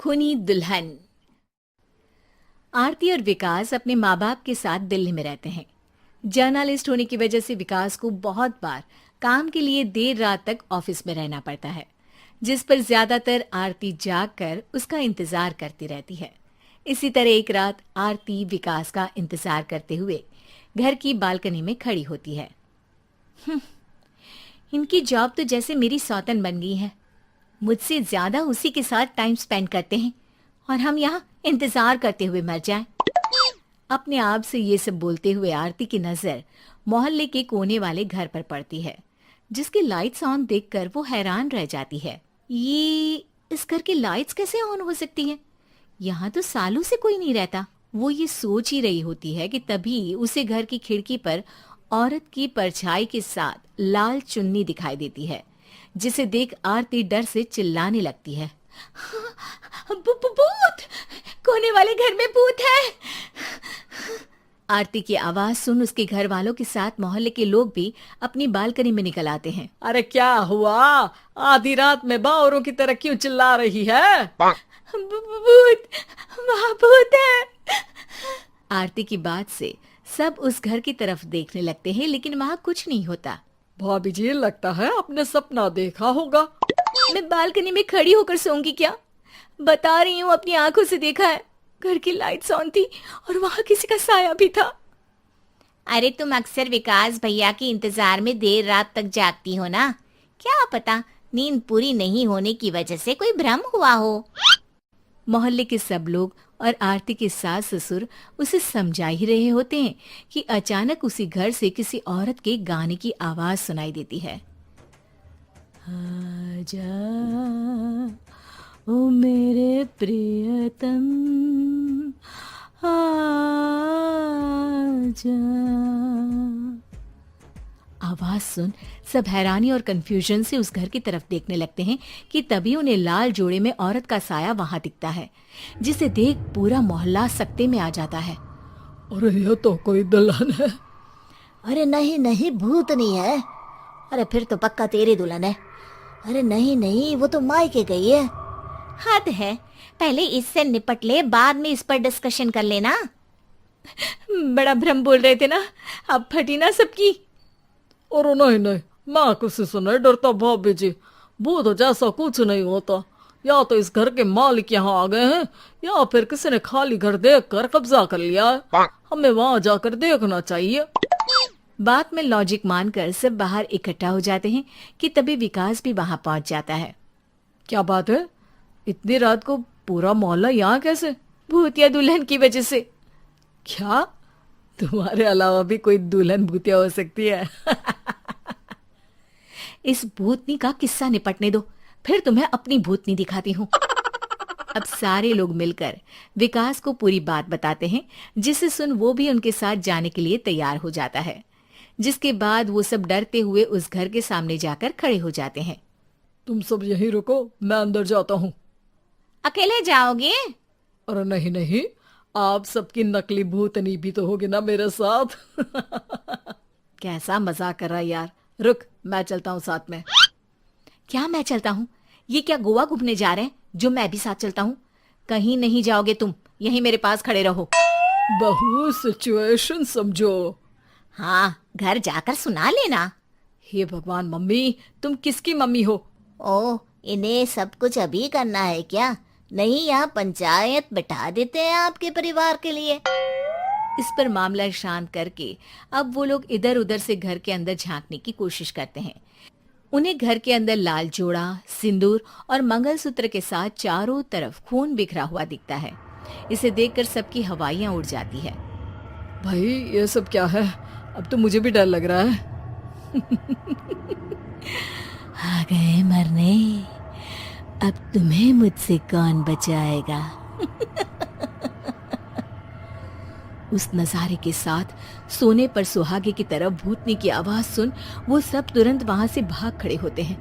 खूनी दुल्हन। आरती और विकास अपने माँ बाप के साथ दिल्ली में रहते हैं। जर्नलिस्ट होने की वजह से विकास को बहुत बार काम के लिए देर रात तक ऑफिस में रहना पड़ता है, जिस पर ज्यादातर आरती जागकर उसका इंतजार करती रहती है। इसी तरह एक रात आरती विकास का इंतजार करते हुए घर की बालकनी में खड़ी होती है। इनकी जॉब तो जैसे मेरी सौतन बन गई है। मुझसे ज्यादा उसी के साथ टाइम स्पेंड करते हैं और हम यहाँ इंतजार करते हुए मर जाएं। अपने आप से ये सब बोलते हुए आरती की नजर मोहल्ले के कोने वाले घर पर पड़ती है, जिसके लाइट्स ऑन देखकर वो हैरान रह जाती है। ये इस घर की लाइट्स कैसे ऑन हो सकती हैं? यहाँ तो सालों से कोई नहीं रहता। वो ये सोच ही रही होती है कि तभी उसे घर की खिड़की पर औरत की परछाई के साथ लाल चुन्नी दिखाई देती है, जिसे देख आरती डर से चिल्लाने लगती है। भूत! कोने वाले घर में भूत है! आरती की आवाज सुन उसके घर वालों के साथ मोहल्ले के लोग भी अपनी बालकनी में निकल आते हैं। अरे क्या हुआ? आधी रात में बावरों की तरह क्यों चिल्ला रही है? भूत! वहाँ भूत है! आरती की बात से सब उस घर की तरफ देखने लगते हैं, लेकिन वहाँ कुछ नहीं होता। भाभी जी, लगता है आपने सपना देखा होगा। मैं बालकनी में खड़ी होकर सोऊंगी क्या? बता रही हूँ, अपनी आंखों से देखा है। घर की लाइट्स ऑन थी और वहाँ किसी का साया भी था। अरे तुम अक्सर विकास भैया के इंतजार में देर रात तक जागती हो ना, क्या पता नींद पूरी नहीं होने की वजह से कोई भ्रम हुआ हो। मोहल्ले के सब लोग और आरती के सास ससुर उसे समझा ही रहे होते हैं कि अचानक उसी घर से किसी औरत के गाने की आवाज सुनाई देती है। आजा ओ मेरे प्रियतम, आजा। आवाज सुन सब हैरानी और कंफ्यूजन से उस घर की तरफ देखने लगते हैं कि तभी उन्हें लाल जोड़े में औरत का साया वहां दिखता है, जिसे देख पूरा मोहल्ला सकते में आ जाता है। अरे ये तो कोई दुल्हन है। अरे नहीं नहीं, भूत नहीं है। अरे फिर तो पक्का तेरी दुल्हन है। अरे नहीं नहीं, वो तो मायके गई है। हद है, पहले इससे निपट ले, बाद में इस पर डिस्कशन कर लेना। बड़ा भ्रम बोल रहे थे ना, अब फटी ना सबकी। और नहीं नहीं, मैं किसी से नहीं डरता भाभी जी। भूत जैसा कुछ नहीं होता। या तो इस घर के मालिक यहाँ आ गए हैं, या फिर किसी ने खाली घर देख कर कब्जा कर लिया है। हमें वहां जाकर देखना चाहिए। बात में लॉजिक मानकर सब बाहर इकट्ठा हो जाते हैं कि तभी विकास भी वहां पहुंच जाता है। क्या बात है? इतनी रात को पूरा मोहल्ला यहाँ कैसे? भूतिया दुल्हन की वजह से। क्या तुम्हारे अलावा भी कोई दुल्हन भूतिया हो सकती है? इस भूतनी का किस्सा निपटने दो, फिर तुम्हें अपनी भूतनी दिखाती हूँ। अब सारे लोग मिलकर विकास को पूरी बात बताते हैं, जिसे सुन वो भी उनके साथ जाने के लिए तैयार हो जाता है। जिसके बाद वो सब डरते हुए उस घर के सामने जाकर खड़े हो जाते हैं। तुम सब यहीं रुको, मैं अंदर जाता हूँ। अकेले जाओगे? अरे नहीं नहीं, आप सबकी नकली भूतनी भी तो होगी ना मेरे साथ। कैसा मजाक कर रहा यार। रुक, मैं चलता हूँ साथ में। क्या मैं चलता हूँ? ये क्या गोवा घूमने जा रहे हैं जो मैं भी साथ चलता हूँ? कहीं नहीं जाओगे तुम, यहीं मेरे पास खड़े रहो। बहू सिचुएशन समझो। हाँ, घर जाकर सुना लेना। हे भगवान, मम्मी तुम किसकी मम्मी हो? ओ, इन्हें सब कुछ अभी करना है क्या? नहीं, यहाँ पंचायत बैठा देते हैं आपके परिवार के लिए। इस पर मामला शांत करके अब वो लोग इधर उधर से घर के अंदर झांकने की कोशिश करते हैं। उन्हें घर के अंदर लाल जोड़ा, सिंदूर और मंगलसूत्र के साथ चारों तरफ खून बिखरा हुआ दिखता है। इसे देखकर सबकी हवाइयां उड़ जाती है। भाई ये सब क्या है? अब तो मुझे भी डर लग रहा है। आ गए मरने, अब तुम्हें मुझसे कौन बचाएगा? उस नजारे के साथ सोने पर सुहागे की तरफ भूतनी की आवाज सुन वो सब तुरंत वहां से भाग खड़े होते हैं।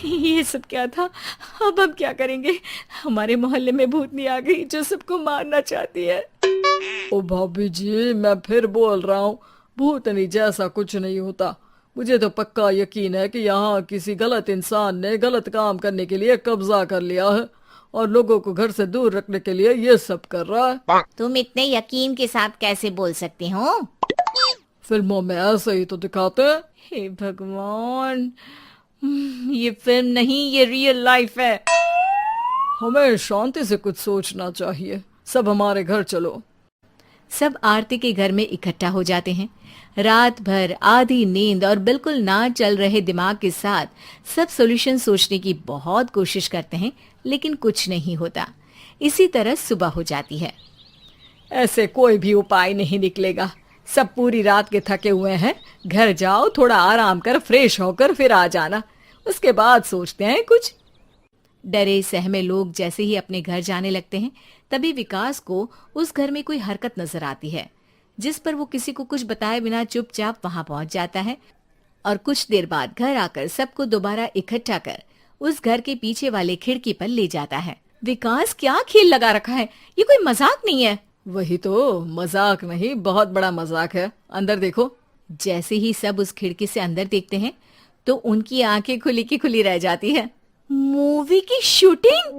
ये सब क्या था? अब हम क्या करेंगे? हमारे मोहल्ले में भूतनी आ गई जो सबको मारना चाहती है। ओ भाभी जी, मैं फिर बोल रहा हूँ, भूतनी जैसा कुछ नहीं होता। मुझे तो पक्का यकीन है कि यहाँ किसी गलत इंसान ने गलत काम करने के लिए कब्जा कर लिया है और लोगों को घर से दूर रखने के लिए ये सब कर रहा है। तुम इतने यकीन के साथ कैसे बोल सकते हो? फिल्मों में ऐसे ही तो दिखाते हैं। हे भगवान, ये फिल्म नहीं, ये रियल लाइफ है। हमें शांति से कुछ सोचना चाहिए। सब हमारे घर चलो। सब आरती के घर में इकट्ठा हो जाते हैं। रात भर आधी नींद और बिल्कुल ना चल रहे दिमाग के साथ सब सॉल्यूशन सोचने की बहुत कोशिश करते हैं, लेकिन कुछ नहीं होता। इसी तरह सुबह हो जाती है। ऐसे कोई भी उपाय नहीं निकलेगा। सब पूरी रात के थके हुए हैं। घर जाओ, थोड़ा आराम कर, फ्रेश होकर फिर आ जाना, उसके बाद सोचते हैं कुछ। डरे सहमे लोग जैसे ही अपने घर जाने लगते हैं, तभी विकास को उस घर में कोई हरकत नजर आती है, जिस पर वो किसी को कुछ बताए बिना चुपचाप वहां पहुंच जाता है और कुछ देर बाद घर आकर सबको दोबारा इकट्ठा कर उस घर के पीछे वाले खिड़की पर ले जाता है। विकास, क्या खेल लगा रखा है? ये कोई मजाक नहीं है। वही तो, मजाक नहीं, बहुत बड़ा मजाक है। अंदर देखो। जैसे ही सब उस खिड़की से अंदर देखते हैं तो उनकी आंखें खुली की खुली रह जाती है। मूवी की शूटिंग!